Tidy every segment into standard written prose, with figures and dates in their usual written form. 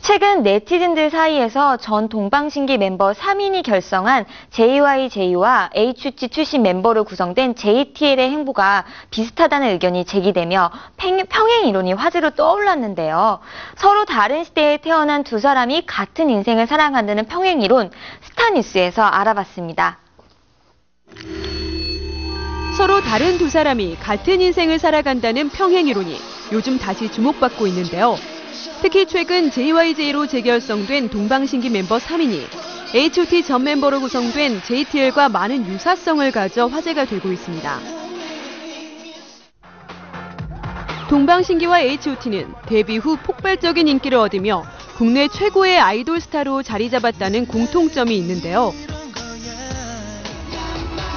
최근 네티즌들 사이에서 전 동방신기 멤버 3인이 결성한 JYJ와 HOT 출신 멤버로 구성된 JTL의 행보가 비슷하다는 의견이 제기되며 평행 이론이 화제로 떠올랐는데요. 서로 다른 시대에 태어난 두 사람이 같은 인생을 살아간다는 평행 이론, 스타뉴스에서 알아봤습니다. 서로 다른 두 사람이 같은 인생을 살아간다는 평행 이론이 요즘 다시 주목받고 있는데요. 특히 최근 JYJ로 재결성된 동방신기 멤버 3인이 HOT 전 멤버로 구성된 JTL과 많은 유사성을 가져 화제가 되고 있습니다. 동방신기와 HOT는 데뷔 후 폭발적인 인기를 얻으며 국내 최고의 아이돌 스타로 자리 잡았다는 공통점이 있는데요.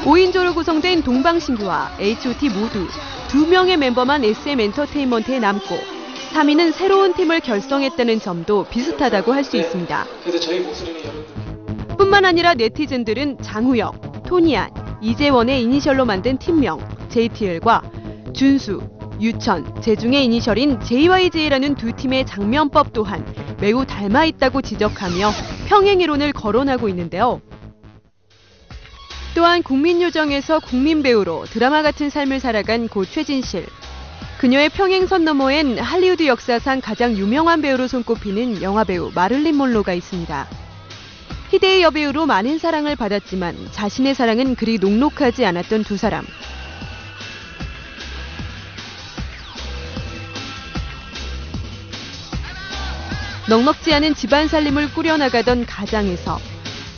5인조로 구성된 동방신기와 HOT 모두 2명의 멤버만 SM엔터테인먼트에 남고 3위는 새로운 팀을 결성했다는 점도 비슷하다고 할 수 있습니다. 뿐만 아니라 네티즌들은 장우혁, 토니안, 이재원의 이니셜로 만든 팀명 JTL과 준수, 유천, 재중의 이니셜인 JYJ라는 두 팀의 장면법 또한 매우 닮아 있다고 지적하며 평행 이론을 거론하고 있는데요. 또한 국민요정에서 국민배우로 드라마 같은 삶을 살아간 고 최진실, 그녀의 평행선 너머엔 할리우드 역사상 가장 유명한 배우로 손꼽히는 영화배우 마릴린 먼로가 있습니다. 희대의 여배우로 많은 사랑을 받았지만 자신의 사랑은 그리 녹록하지 않았던 두 사람. 넉넉지 않은 집안 살림을 꾸려나가던 가장에서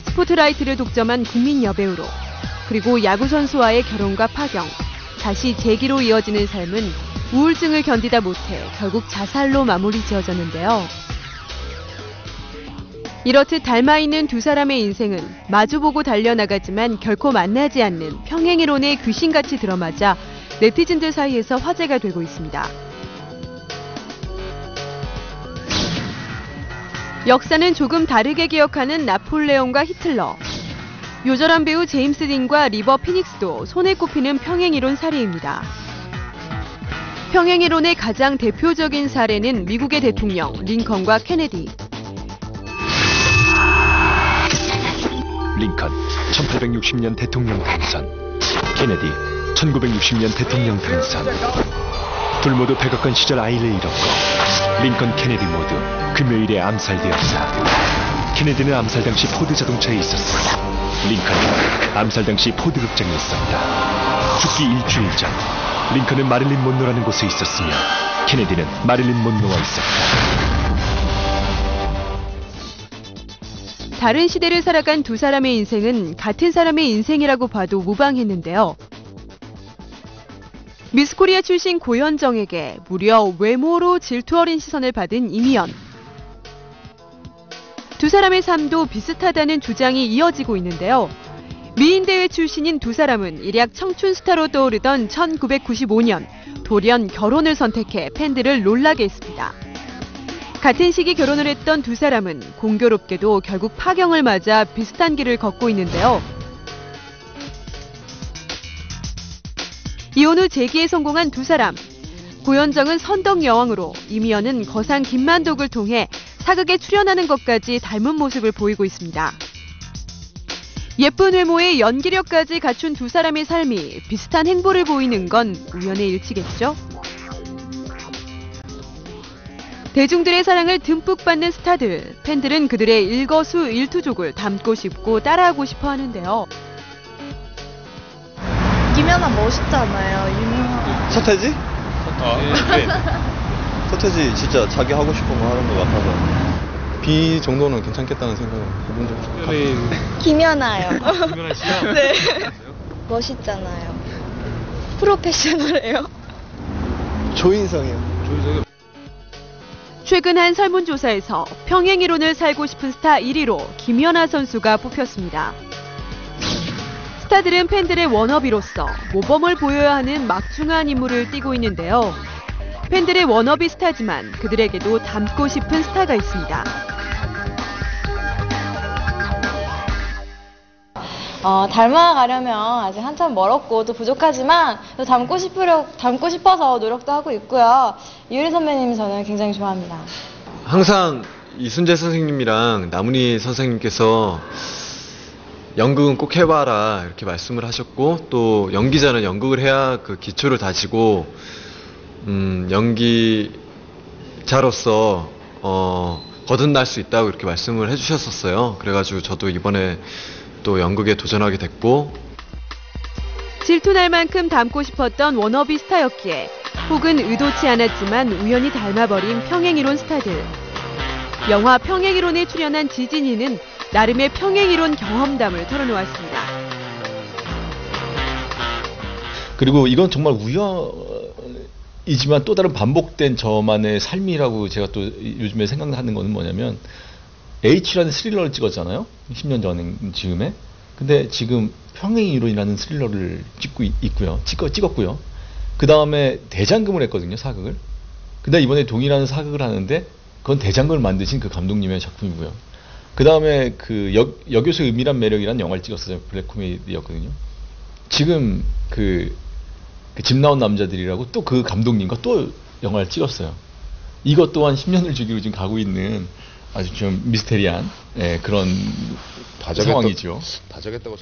스포트라이트를 독점한 국민 여배우로, 그리고 야구선수와의 결혼과 파경, 다시 재기로 이어지는 삶은 우울증을 견디다 못해 결국 자살로 마무리 지어졌는데요. 이렇듯 닮아있는 두 사람의 인생은 마주보고 달려나가지만 결코 만나지 않는 평행이론의 귀신같이 들어맞아 네티즌들 사이에서 화제가 되고 있습니다. 역사는 조금 다르게 기억하는 나폴레옹과 히틀러, 요절한 배우 제임스 딘과 리버 피닉스도 손에 꼽히는 평행이론 사례입니다. 평행이론의 가장 대표적인 사례는 미국의 대통령 링컨과 케네디. 링컨 1860년 대통령 당선, 케네디 1960년 대통령 당선. 둘 모두 백악관 시절 아이를 잃었고 링컨, 케네디 모두 금요일에 암살되었다. 케네디는 암살 당시 포드 자동차에 있었으며 링컨은 암살 당시 포드 극장에 있었다. 죽기 일주일 전 링컨은 마릴린 먼로라는 곳에 있었으며 케네디는 마릴린 먼로와 있었다. 다른 시대를 살아간 두 사람의 인생은 같은 사람의 인생이라고 봐도 무방했는데요. 미스코리아 출신 고현정에게 무려 외모로 질투 어린 시선을 받은 이미연. 두 사람의 삶도 비슷하다는 주장이 이어지고 있는데요. 미인대회 출신인 두 사람은 일약 청춘 스타로 떠오르던 1995년 돌연 결혼을 선택해 팬들을 놀라게 했습니다. 같은 시기 결혼을 했던 두 사람은 공교롭게도 결국 파경을 맞아 비슷한 길을 걷고 있는데요. 이혼 후 재기에 성공한 두 사람. 고현정은 선덕 여왕으로, 이미연은 거상 김만독을 통해 사극에 출연하는 것까지 닮은 모습을 보이고 있습니다. 예쁜 외모에 연기력까지 갖춘 두 사람의 삶이 비슷한 행보를 보이는 건 우연의 일치겠죠? 대중들의 사랑을 듬뿍 받는 스타들, 팬들은 그들의 일거수일투족을 담고 싶고 따라하고 싶어 하는데요. 김연아 멋있잖아요. 유명한. 서태지? 네. 서태지 진짜 자기 하고 싶은 거 하는 것 같아서 비 정도는 괜찮겠다는 생각을 해본 적 있어요. 김연아요. 김연아 씨요? 네. 멋있잖아요. 프로페셔널해요. 조인성이요. 최근 한 설문조사에서 평행이론을 살고 싶은 스타 1위로 김연아 선수가 뽑혔습니다. 스타들은 팬들의 워너비로서 모범을 보여야 하는 막중한 임무를 띠고 있는데요. 팬들의 워너비 스타지만 그들에게도 닮고 싶은 스타가 있습니다. 닮아가려면 아직 한참 멀었고 또 부족하지만 또 닮고 싶어서 노력도 하고 있고요. 이효리 선배님 저는 굉장히 좋아합니다. 항상 이순재 선생님이랑 나문희 선생님께서 연극은 꼭 해봐라 이렇게 말씀을 하셨고, 또 연기자는 연극을 해야 그 기초를 다지고 연기자로서 거듭날 수 있다고 이렇게 말씀을 해주셨었어요. 그래가지고 저도 이번에 또 연극에 도전하게 됐고, 질투날 만큼 닮고 싶었던 워너비 스타였기에 혹은 의도치 않았지만 우연히 닮아버린 평행이론 스타들. 영화 평행이론에 출연한 지진이는 나름의 평행이론 경험담을 털어놓았습니다. 그리고 이건 정말 우연이지만 또 다른 반복된 저만의 삶이라고 제가 또 요즘에 생각하는 거는 뭐냐면, H라는 스릴러를 찍었잖아요. 10년 전에 지금에. 근데 지금 평행이론이라는 스릴러를 찍었고요. 그 다음에 대장금을 했거든요, 사극을. 근데 이번에 동이라는 사극을 하는데 그건 대장금을 만드신 그 감독님의 작품이고요. 그 다음에 그 여교수의 은밀한 매력이라는 영화를 찍었어요. 블랙 코미디였거든요. 지금 집 나온 남자들이라고 또 그 감독님과 또 영화를 찍었어요. 이것 또한 10년을 주기로 지금 가고 있는 아주 좀 미스테리한 그런 상황이죠. 다저겠다고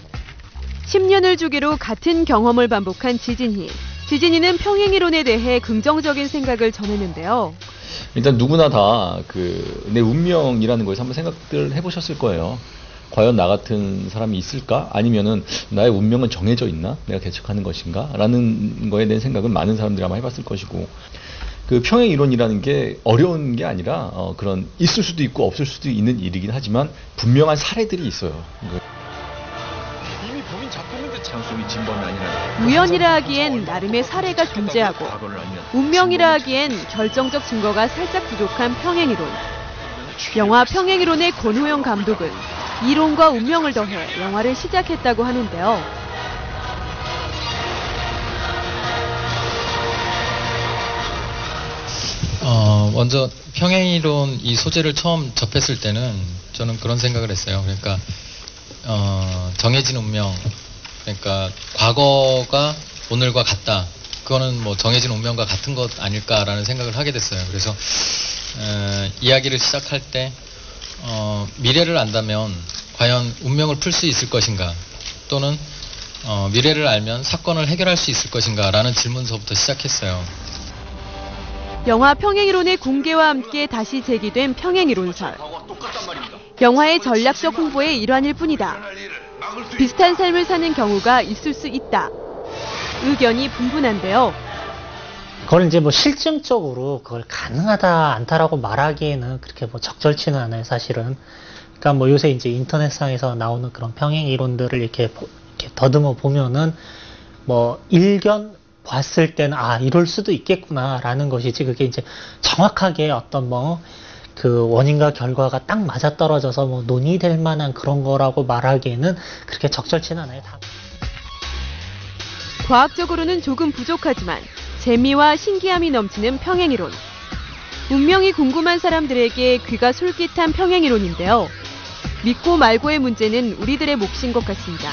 10년을 주기로 같은 경험을 반복한 지진이. 지진이는 평행이론에 대해 긍정적인 생각을 전했는데요. 일단 누구나 다 내 운명이라는 거에서 한번 생각들 해보셨을 거예요. 과연 나 같은 사람이 있을까? 아니면은 나의 운명은 정해져 있나? 내가 개척하는 것인가? 라는 거에 대한 생각은 많은 사람들이 아마 해봤을 것이고, 그 평행이론이라는 게 어려운 게 아니라 그런 있을 수도 있고 없을 수도 있는 일이긴 하지만 분명한 사례들이 있어요. 이미 범인 작품인데 장소이 진범이 아니라 우연이라 하기엔 나름의 사례가 존재하고, 운명이라 하기엔 결정적 증거가 살짝 부족한 평행이론. 영화 평행이론의 권호영 감독은 이론과 운명을 더해 영화를 시작했다고 하는데요. 먼저 평행이론 이 소재를 처음 접했을 때는 저는 그런 생각을 했어요. 그러니까 정해진 운명, 그러니까 과거가 오늘과 같다. 그거는 뭐 정해진 운명과 같은 것 아닐까라는 생각을 하게 됐어요. 그래서 이야기를 시작할 때 미래를 안다면 과연 운명을 풀 수 있을 것인가, 또는 미래를 알면 사건을 해결할 수 있을 것인가 라는 질문서부터 시작했어요. 영화 평행이론의 공개와 함께 다시 제기된 평행이론설. 영화의 전략적 홍보의 일환일 뿐이다. 비슷한 삶을 사는 경우가 있을 수 있다. 의견이 분분한데요. 그걸 이제 뭐 실증적으로 그걸 가능하다 않다라고 말하기에는 그렇게 뭐 적절치는 않아요, 사실은. 그러니까 뭐 요새 이제 인터넷상에서 나오는 그런 평행 이론들을 이렇게 더듬어 보면은 뭐 일견 봤을 때는 이럴 수도 있겠구나라는 것이지, 그게 이제 정확하게 어떤 뭐 그 원인과 결과가 딱 맞아떨어져서 뭐 논의될 만한 그런 거라고 말하기에는 그렇게 적절치는 않아요. 과학적으로는 조금 부족하지만 재미와 신기함이 넘치는 평행이론. 운명이 궁금한 사람들에게 귀가 솔깃한 평행이론인데요. 믿고 말고의 문제는 우리들의 몫인 것 같습니다.